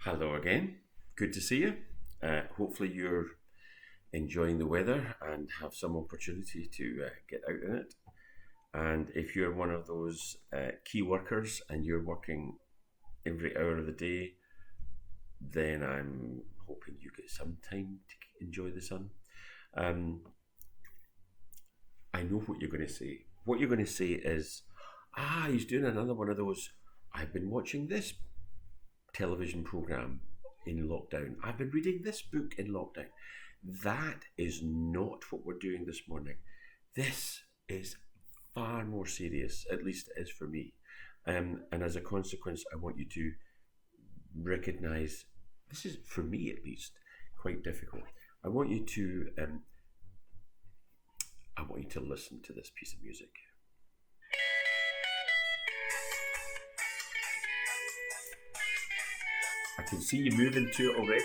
Hello again. Good to see you. Hopefully, you're enjoying the weather and have some opportunity to get out in it. And if you're one of those key workers and you're working every hour of the day, then I'm hoping you get some time to enjoy the sun. Um, I know what you're going to say. What you're going to say is, he's doing another one of those. I've been watching this television program in lockdown. I've been reading this book in lockdown. That is not what we're doing this morning. This is far more serious, at least it is for me. And as a consequence, I want you to recognize this is, for me at least, quite difficult. I want you to, I want you to listen to this piece of music. I can see you moving to it already.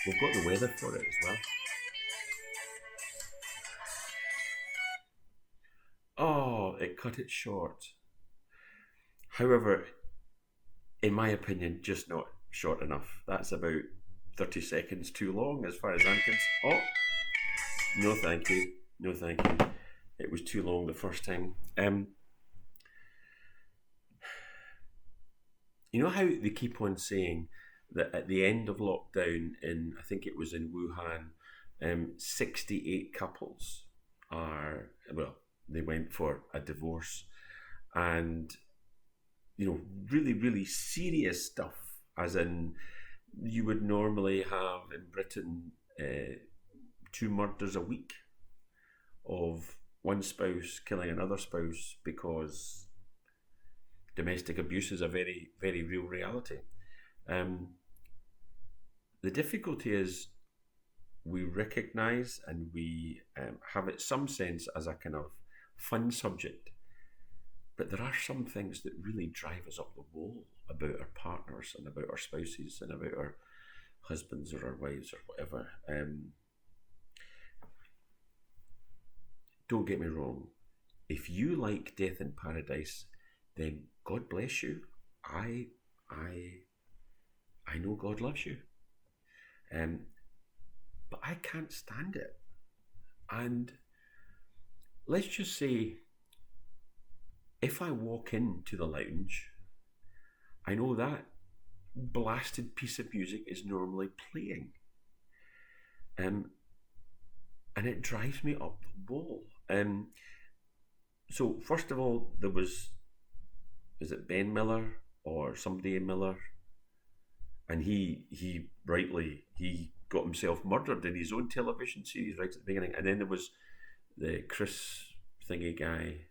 We've got the weather for it as well. Oh, it cut it short. However, in my opinion, just not short enough. That's about 30 seconds too long as far as I'm concerned. Oh, no, thank you. No, thank you. It was too long the first time. You know how they keep on saying that at the end of lockdown, I think it was in Wuhan, 68 couples are, well, they went for a divorce. And really, really serious stuff, as in you would normally have in Britain two murders a week of one spouse killing another spouse because domestic abuse is a very, very real reality. Um, the difficulty is we recognise and we have it some sense as a kind of fun subject. But there are some things that really drive us up the wall about our partners and about our spouses and about our husbands or our wives or whatever. Don't get me wrong. If you like Death in Paradise, then God bless you. I know God loves you. But I can't stand it. And let's just say, if I walk into the lounge, I know that blasted piece of music is normally playing. And it drives me up the wall. So first of all, there was, is it Ben Miller or somebody in Miller? And he rightly, he got himself murdered in his own television series right at the beginning. And then there was the Chris thingy guy,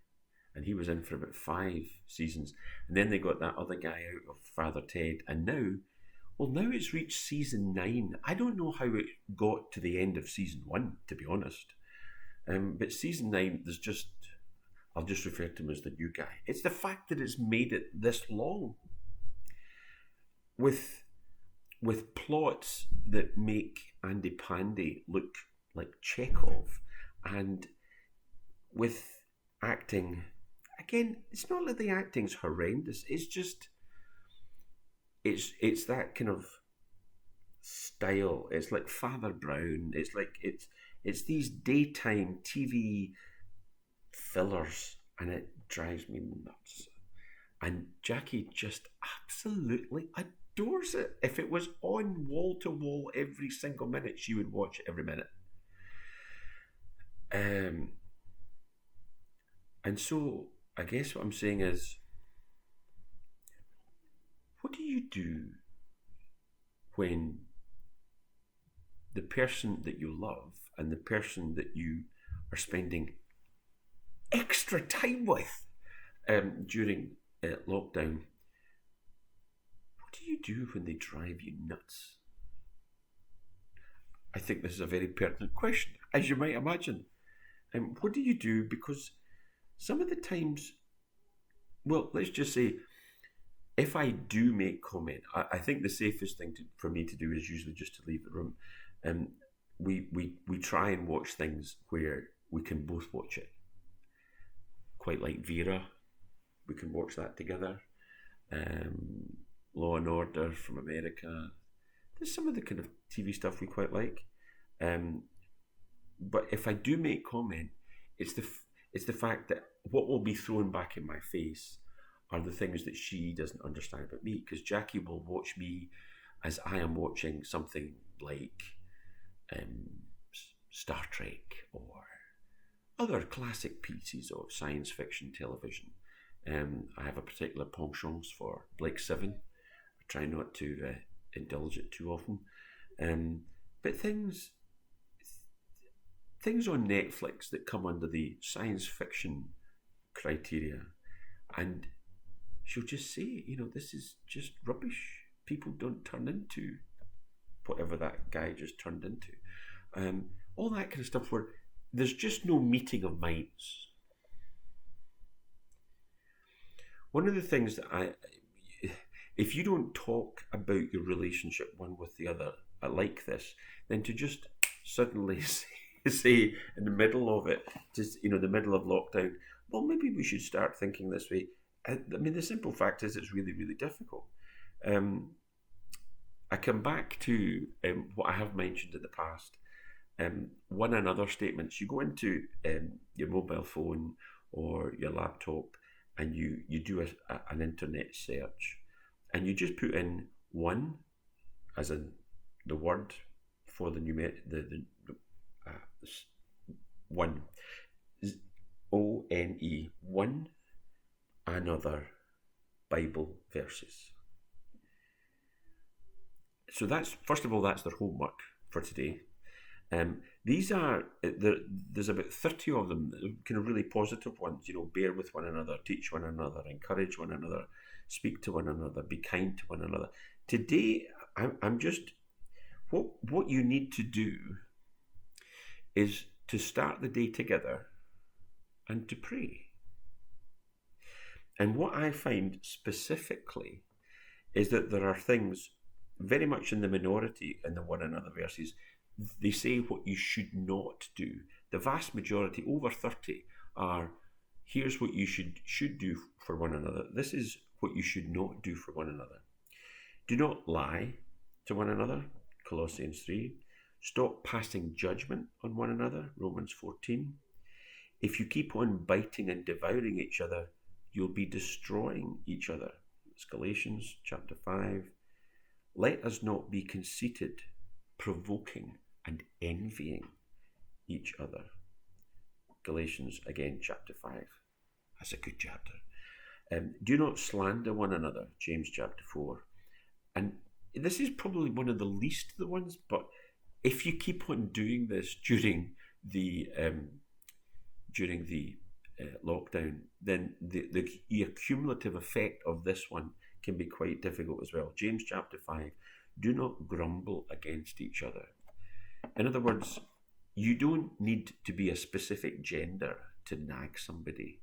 and he was in for about 5 seasons. And then they got that other guy out of Father Ted. And now it's reached season 9. I don't know how it got to the end of season 1, to be honest. But season 9, there's just, I'll just refer to him as the new guy. It's the fact that it's made it this long with plots that make Andy Pandy look like Chekhov, and with acting. Again, it's not that the acting's horrendous. It's just it's that kind of style. It's like Father Brown. It's these daytime TV fillers, and it drives me nuts. And Jackie just absolutely adores it. If it was on wall to wall every single minute, she would watch it every minute. And so I guess what I'm saying is, what do you do when the person that you love and the person that you are spending extra time with during lockdown, what do you do when they drive you nuts? I think this is a very pertinent question, as you might imagine. What do you do? Because some of the times, well, let's just say if I do make comment, I think the safest thing for me to do is usually just to leave the room. And we try and watch things where we can both watch it. Quite like Vera, we can watch that together. Um, Law and Order from America. There's some of the kind of TV stuff we quite like. Um, but if I do make comment, it's it's the fact that what will be thrown back in my face are the things that she doesn't understand about me. Because Jackie will watch me as I am watching something like um, Star Trek or other classic pieces of science fiction television. I have a particular penchant for Blake Seven. I try not to indulge it too often. But things on Netflix that come under the science fiction criteria, and she'll just say, this is just rubbish. People don't turn into whatever that guy just turned into. All that kind of stuff where there's just no meeting of minds. One of the things that if you don't talk about your relationship one with the other like this, then to just suddenly say in the middle of it, just the middle of lockdown, well, maybe we should start thinking this way. I mean, the simple fact is it's really, really difficult. I come back to what I have mentioned in the past. One another statements. You go into your mobile phone or your laptop and you do an internet search and you just put in one, as in the word for the one, ONE, one another Bible verses. So that's, first of all, that's their homework for today. These are, there's about 30 of them, kind of really positive ones, bear with one another, teach one another, encourage one another, speak to one another, be kind to one another. Today, I'm just, what you need to do is to start the day together and to pray. And what I find specifically is that there are things very much in the minority in the one another verses. They say what you should not do. The vast majority, over 30, are here's what you should do for one another. This is what you should not do for one another. Do not lie to one another, Colossians 3. Stop passing judgment on one another, Romans 14. If you keep on biting and devouring each other, you'll be destroying each other. It's Galatians chapter 5. Let us not be conceited, provoking and envying each other. Galatians, again, chapter 5. That's a good chapter. Do not slander one another, James chapter 4. And this is probably one of the least of the ones, but if you keep on doing this during the lockdown, then the cumulative effect of this one can be quite difficult as well. James chapter 5, do not grumble against each other. In other words, you don't need to be a specific gender to nag somebody.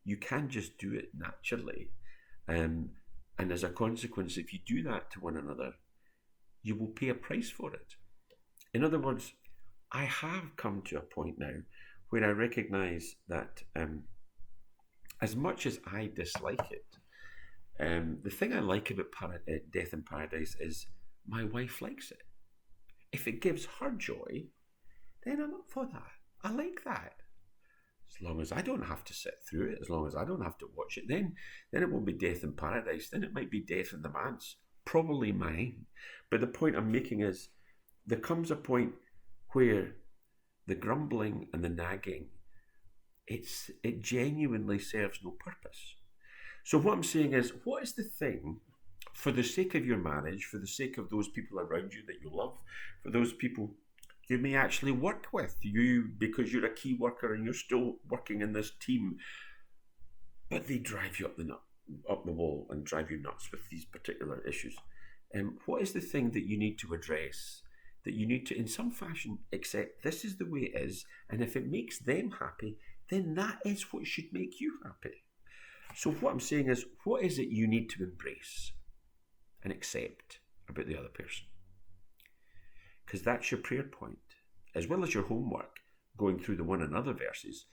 You can just do it naturally. And as a consequence, if you do that to one another, you will pay a price for it. In other words, I have come to a point now where I recognise that as much as I dislike it, the thing I like about Death in Paradise is my wife likes it. If it gives her joy, then I'm up for that. I like that. As long as I don't have to sit through it, as long as I don't have to watch it, then it won't be Death in Paradise. Then it might be Death in the Manse, probably mine. But the point I'm making is there comes a point where the grumbling and the nagging, it genuinely serves no purpose. So what I'm saying is, what is the thing, for the sake of your marriage, for the sake of those people around you that you love, for those people you may actually work with, you because you're a key worker and you're still working in this team, but they drive you up the wall and drive you nuts with these particular issues. What is the thing that you need to address, that you need to, in some fashion, accept this is the way it is, and if it makes them happy, then that is what should make you happy. So what I'm saying is, what is it you need to embrace and accept about the other person? Because that's your prayer point. As well as your homework, going through the one another verses,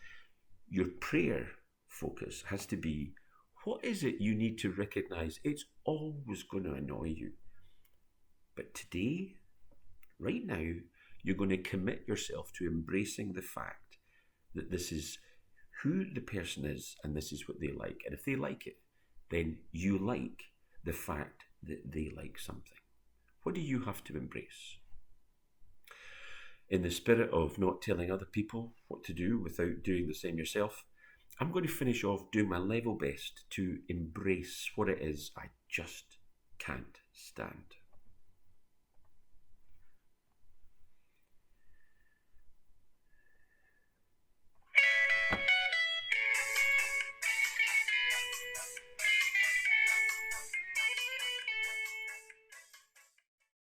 your prayer focus has to be, what is it you need to recognize? It's always going to annoy you. But today, right now, you're going to commit yourself to embracing the fact that this is who the person is and this is what they like. And if they like it, then you like the fact that they like something. What do you have to embrace? In the spirit of not telling other people what to do without doing the same yourself, I'm going to finish off doing my level best to embrace what it is I just can't stand.